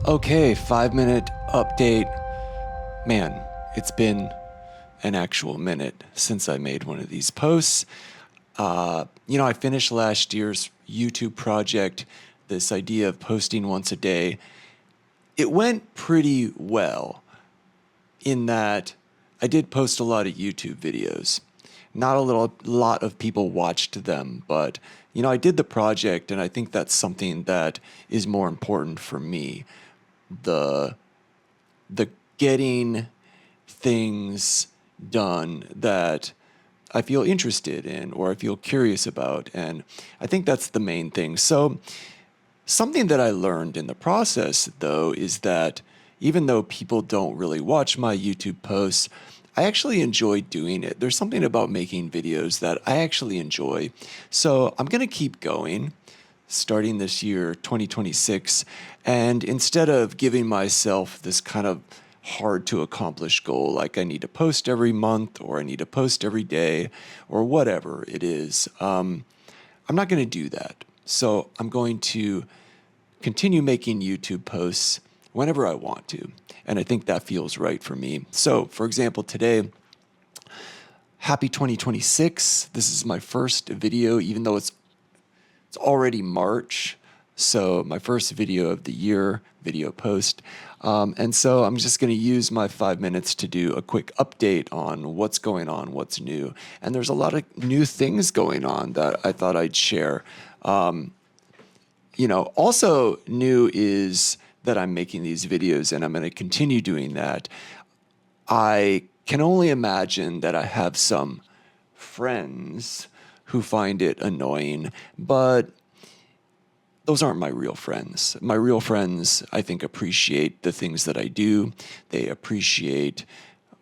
Okay, 5 minute update. Man, it's been an actual minute since I made one of these posts. I finished last year's YouTube project, this idea of posting once a day. It went pretty well in that I did post a lot of YouTube videos. Not a lot of people watched them, but I did the project, and I think that's something that is more important for me. The the getting things done that I feel interested in or I feel curious about. And I think that's the main thing. So, something that I learned in the process, though, is that even though people don't really watch my YouTube posts, I actually enjoy doing it. There's something about making videos that I actually enjoy. So, I'm going to keep going starting this year, 2026. And instead of giving myself this kind of hard to accomplish goal, like I need to post every month or I need to post every day or whatever it is, I'm not going to do that. So I'm going to continue making YouTube posts whenever I want to. And I think that feels right for me. So, for example, today, happy 2026. This is my first video, even though it's already March, so my first video of the year, video post. And so I'm just going to use my 5 minutes to do a quick update on what's going on, what's new. And there's a lot of new things going on that I thought I'd share. Also new is that I'm making these videos and I'm going to continue doing that. I can only imagine that I have some friends who find it annoying, but those aren't my real friends. My real friends, I think, appreciate the things that I do. They appreciate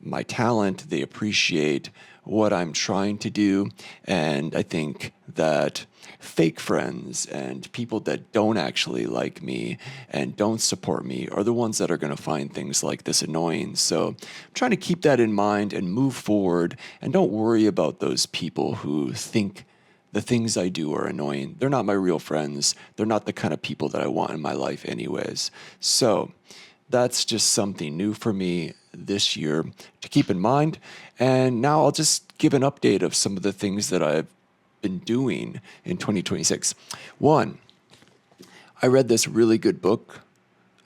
my talent. They appreciate what I'm trying to do. And I think that fake friends and people that don't actually like me and don't support me are the ones that are going to find things like this annoying. So I'm trying to keep that in mind and move forward and don't worry about those people who think the things I do are annoying. They're not my real friends. They're not the kind of people that I want in my life anyways. So that's just something new for me this year to keep in mind. And now I'll just give an update of some of the things that I've been doing in 2026. One, I read this really good book,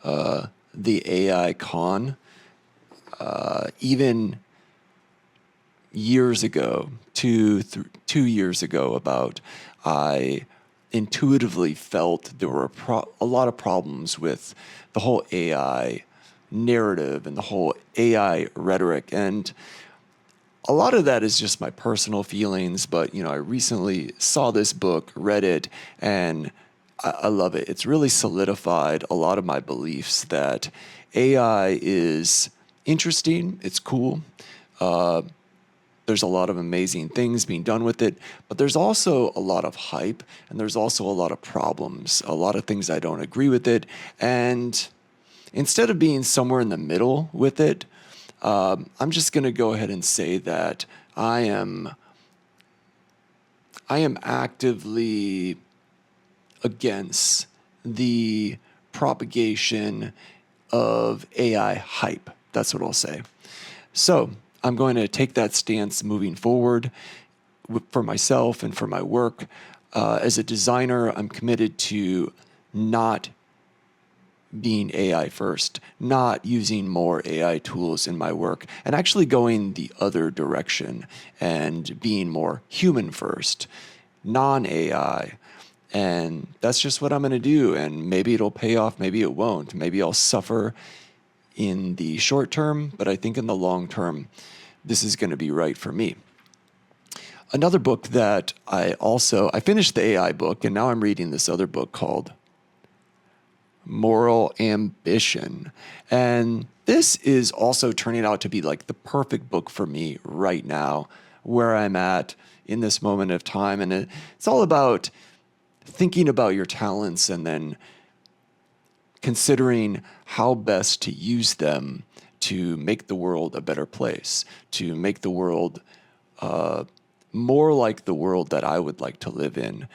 The AI Con. Even years ago, 2 years ago, about I intuitively felt there were a lot of problems with the whole AI narrative and the whole AI rhetoric. And a lot of that is just my personal feelings, but I recently saw this book, read it, and I love it. It's really solidified a lot of my beliefs that AI is interesting, it's cool. There's a lot of amazing things being done with it, but there's also a lot of hype and there's also a lot of problems, a lot of things I don't agree with it. And instead of being somewhere in the middle with it, I'm just going to go ahead and say that I am actively against the propagation of AI hype. That's what I'll say. So I'm going to take that stance moving forward for myself and for my work. As a designer, I'm committed to not being AI first, not using more AI tools in my work, and actually going the other direction and being more human first, non-AI. And that's just what I'm going to do. And maybe it'll pay off, maybe it won't. Maybe I'll suffer in the short term, but I think in the long term, this is going to be right for me. Another book that I finished the AI book, and now I'm reading this other book called Moral Ambition. And this is also turning out to be like the perfect book for me right now, where I'm at in this moment of time. And it's all about thinking about your talents and then considering how best to use them to make the world a better place, to make the world more like the world that I would like to live in.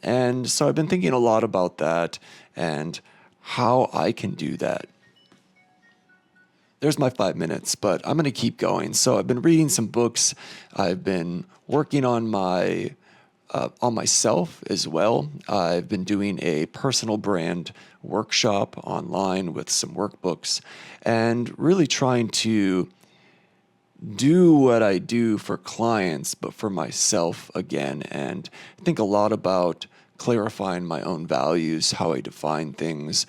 And so I've been thinking a lot about that and how I can do that. There's my 5 minutes, but I'm going to keep going. So I've been reading some books. I've been working on myself as well. I've been doing a personal brand workshop online with some workbooks and really trying to do what I do for clients, but for myself again, and think a lot about clarifying my own values, how I define things,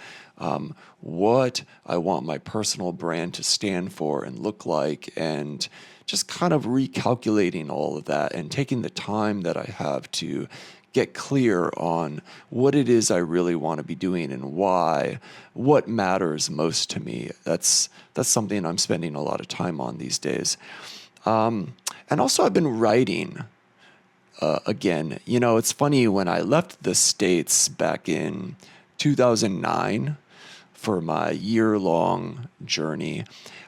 what I want my personal brand to stand for and look like, and just kind of recalculating all of that and taking the time that I have to get clear on what it is I really want to be doing and why, what matters most to me. That's something I'm spending a lot of time on these days. And also I've been writing again. You know, it's funny, when I left the States back in 2009 for my year-long journey,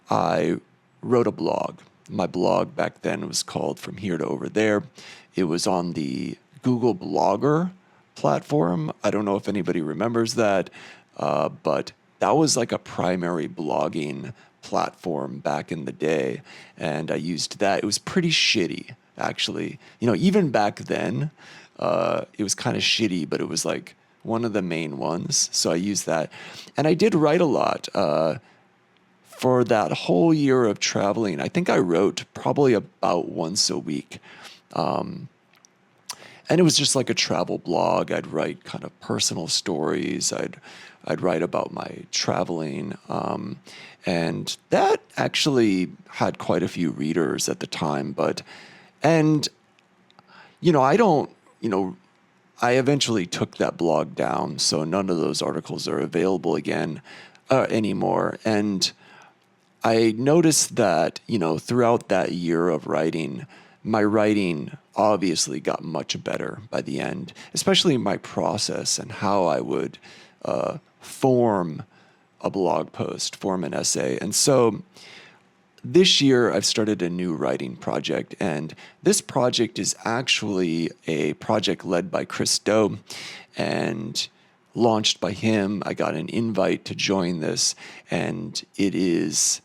I wrote a blog. My blog back then was called From Here to Over There. It was on the Google Blogger platform. I don't know if anybody remembers that, but that was like a primary blogging platform back in the day, and I used that. It was pretty shitty, actually. You know, even back then, it was kind of shitty, but it was like one of the main ones. So I used that, and I did write a lot. For that whole year of traveling, I think I wrote probably about once a week. And it was just like a travel blog. I'd write kind of personal stories. I'd write about my traveling. And that actually had quite a few readers at the time. And, you know, I eventually took that blog down. So none of those articles are available again anymore. And I noticed that, you know, throughout that year of writing, my writing obviously got much better by the end, especially my process and how I would form a blog post, form an essay. And so this year I've started a new writing project, and this project is actually a project led by Chris Do and launched by him. I got an invite to join this, and it is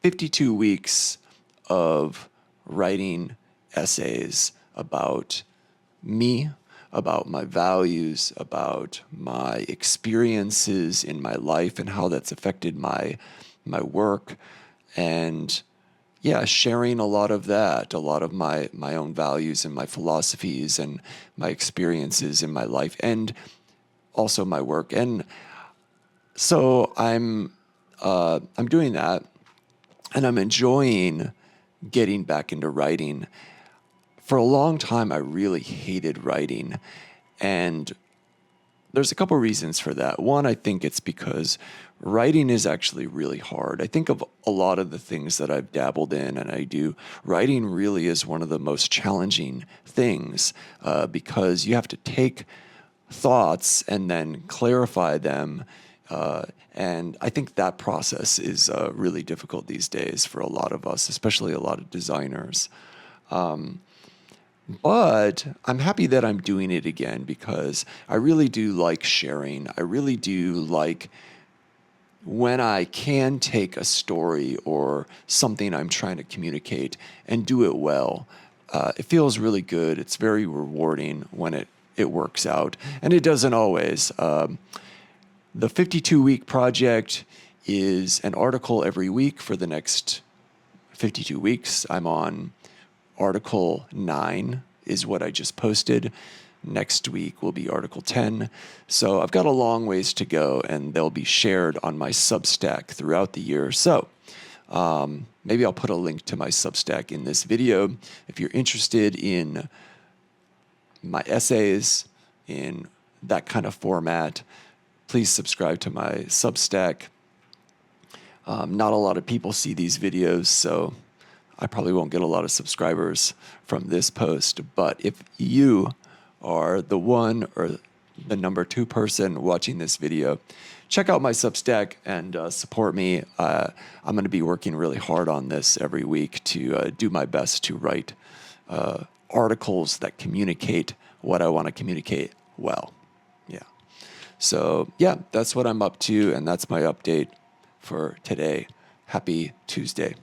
52 weeks of writing essays about me, about my values, about my experiences in my life and how that's affected my work, and yeah, sharing a lot of that, a lot of my own values and my philosophies and my experiences in my life and also my work. And so I'm doing that, and I'm enjoying getting back into writing. For a long time, I really hated writing, and there's a couple reasons for that. One, I think it's because writing is actually really hard. I think of a lot of the things that I've dabbled in and I do, writing really is one of the most challenging things because you have to take thoughts and then clarify them. And I think that process is really difficult these days for a lot of us, especially a lot of designers. But I'm happy that I'm doing it again because I really do like sharing. I really do like when I can take a story or something I'm trying to communicate and do it well. It feels really good. It's very rewarding when it works out. And it doesn't always. The 52-week project is an article every week for the next 52 weeks. I'm on Article 9 is what I just posted. Next week will be Article 10. So I've got a long ways to go, and they'll be shared on my Substack throughout the year. So maybe I'll put a link to my Substack in this video. If you're interested in my essays, in that kind of format, please subscribe to my Substack. Not a lot of people see these videos, so I probably won't get a lot of subscribers from this post. But if you are the one or the number 2 person watching this video, check out my Substack and support me. I'm going to be working really hard on this every week to do my best to write articles that communicate what I want to communicate well. Yeah. So yeah, that's what I'm up to, and that's my update for today. Happy Tuesday.